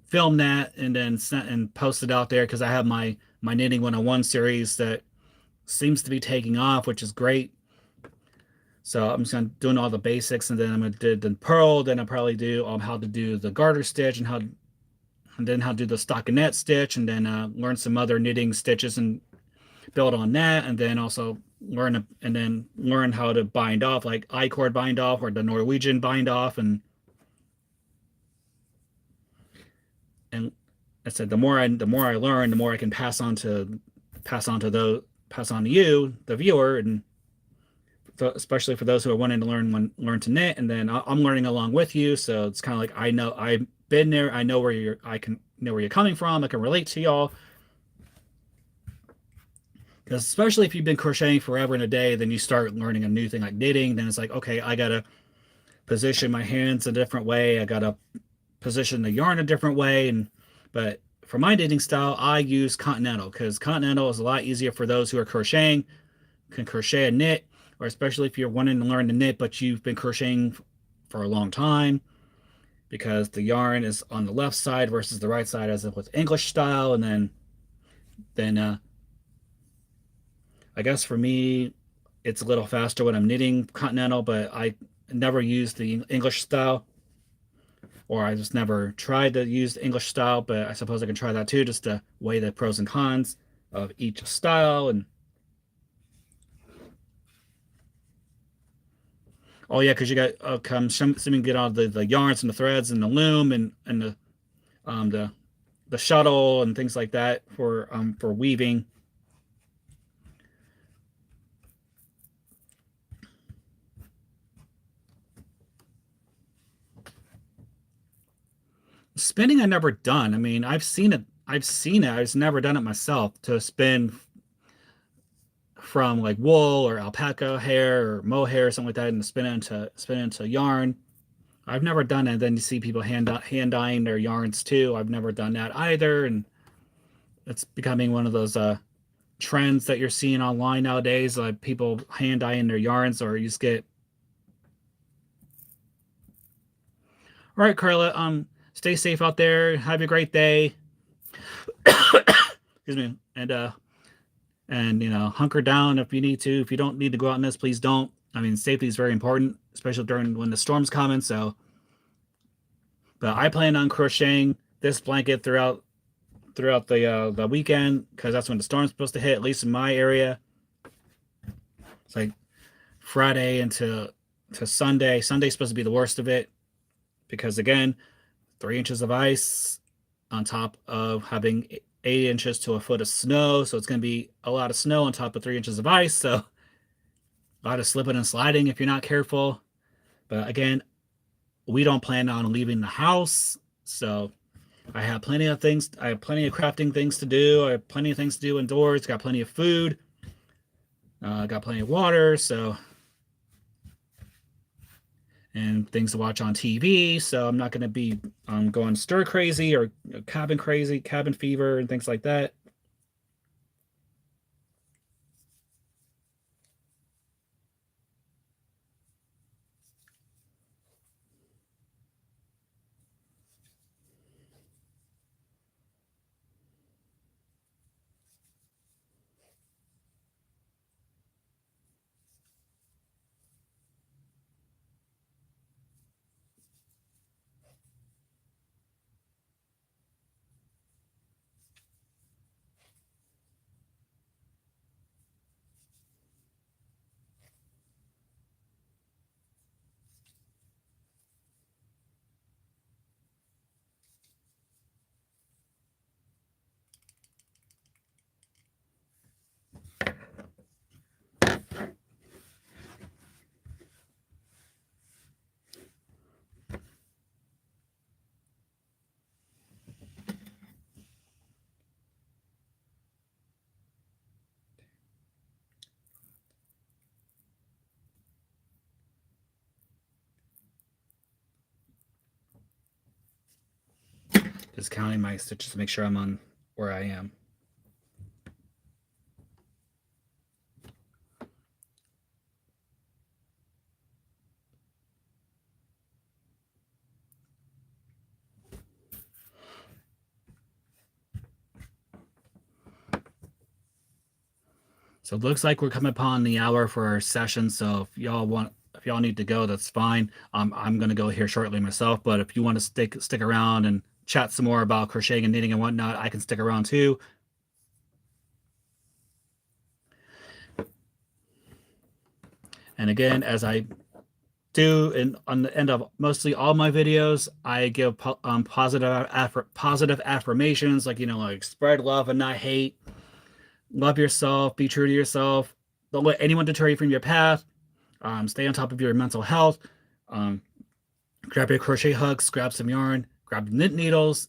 film that and then send and post it out there because I have my knitting 101 series that seems to be taking off, which is great. So I'm just gonna doing all the basics, and then I'm gonna do the pearl. Then I'll probably do how to do the garter stitch and then how to do the stockinette stitch, and then learn some other knitting stitches and build on that, and then also learn how to bind off like I-cord bind off or the Norwegian bind off, and I said the more I learn, the more I can pass on to you, the viewer, and especially for those who are wanting to learn to knit, and then I'm learning along with you. So it's kind of like I know I've been there. I can know where you're coming from. I can relate to y'all. Because especially if you've been crocheting forever and a day, then you start learning a new thing like knitting. Then it's like, okay, I gotta position my hands a different way. I gotta position the yarn a different way. But for my knitting style, I use continental because continental is a lot easier for those who are crocheting, can crochet and knit, or especially if you're wanting to learn to knit, but you've been crocheting for a long time because the yarn is on the left side versus the right side as if with English style, and then I guess for me, it's a little faster when I'm knitting continental, but I never use the English style, or I just never tried to use the English style, but I suppose I can try that too, just to weigh the pros and cons of each style. And oh yeah, because you got come assuming get all the yarns and the threads and the loom and um the the shuttle and things like that for weaving. Spinning I never done. I mean, I've seen it. I've seen it. I've just never done it myself to spin from like wool or alpaca hair or mohair or something like that and spin it into yarn. I've never done it. Then you see people hand dyeing their yarns too. I've never done that either, and it's becoming one of those trends that you're seeing online nowadays, like people hand dyeing their yarns, or you just get. All right, Carla. Stay safe out there. Have a great day. Excuse me. And hunker down if you need to. If you don't need to go out in this, please don't. I mean, safety is very important, especially during when the storm's coming. So, but I plan on crocheting this blanket throughout the weekend because that's when the storm's supposed to hit, at least in my area. It's like Friday into to Sunday. Sunday's supposed to be the worst of it because again, 3 inches of ice on top of having 8 inches to a foot of snow. So it's going to be a lot of snow on top of 3 inches of ice. So a lot of slipping and sliding if you're not careful. But again, we don't plan on leaving the house. So I have plenty of things. I have plenty of crafting things to do. I have plenty of things to do indoors. Got plenty of food. Got plenty of water. So, and things to watch on TV. So I'm not going to be going stir crazy or cabin crazy, cabin fever, and things like that. Just counting my stitches to make sure I'm on where I am. So it looks like we're coming upon the hour for our session. So if y'all need to go, that's fine. I'm gonna go here shortly myself. But if you want to stick around and chat some more about crocheting and knitting and whatnot, I can stick around too. And again, as I do on the end of mostly all my videos, I give positive affirmations, like like spread love and not hate. Love yourself, be true to yourself. Don't let anyone deter you from your path. Stay on top of your mental health. Grab your crochet hooks, grab some yarn, grab knit needles,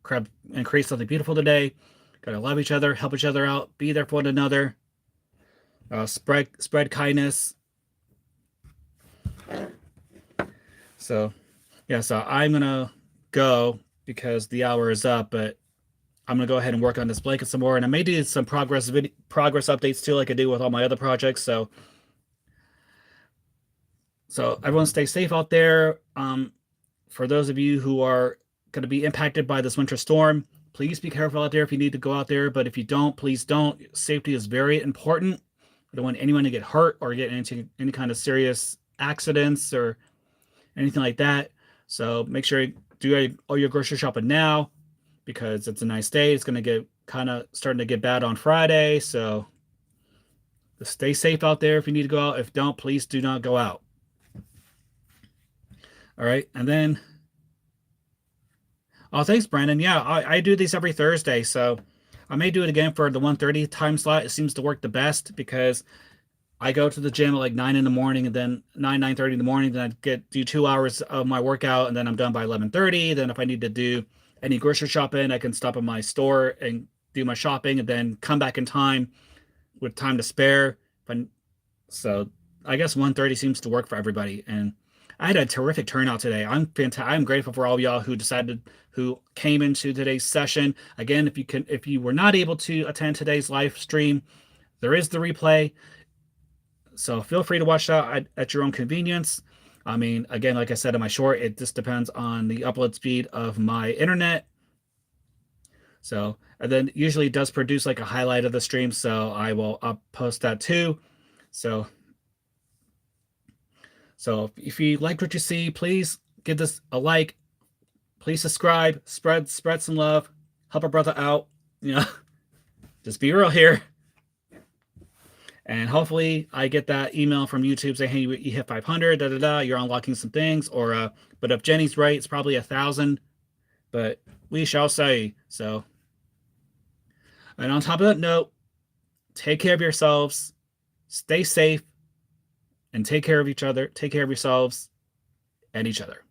grab and create something beautiful today. Gotta love each other, help each other out, be there for one another. Spread kindness. So yeah, so I'm gonna go because the hour is up, but I'm gonna go ahead and work on this blanket some more, and I may do some progress updates too, like I do with all my other projects. So everyone stay safe out there. For those of you who are going to be impacted by this winter storm, please be careful out there if you need to go out there. But if you don't, please don't. Safety is very important. I don't want anyone to get hurt or get into any kind of serious accidents or anything like that. So make sure you do all your grocery shopping now because it's a nice day. It's going to get kind of starting to get bad on Friday. So stay safe out there if you need to go out. If don't, please do not go out. All right. And then, oh, thanks, Brandon. Yeah, I do these every Thursday. So I may do it again for the 1:30 time slot. It seems to work the best because I go to the gym at like 9 in the morning and then 9:30 in the morning. Then I do 2 hours of my workout and then I'm done by 11:30. Then if I need to do any grocery shopping, I can stop at my store and do my shopping and then come back in time with time to spare. So I guess 1:30 seems to work for everybody. And I had a terrific turnout today. I'm grateful for all of y'all who came into today's session. Again, if you were not able to attend today's live stream, there is the replay. So feel free to watch that at your own convenience. I mean, again, like I said in my short, it just depends on the upload speed of my internet. So, and then usually it does produce like a highlight of the stream. So I will post that too. So if you liked what you see, please give this a like. Please subscribe, spread some love, help a brother out. Just be real here. And hopefully I get that email from YouTube saying, hey, you hit 500, you're unlocking some things. But if Jenny's right, it's probably 1,000. But we shall see. So, and on top of that note, take care of yourselves, stay safe, and take care of each other. Take care of yourselves and each other.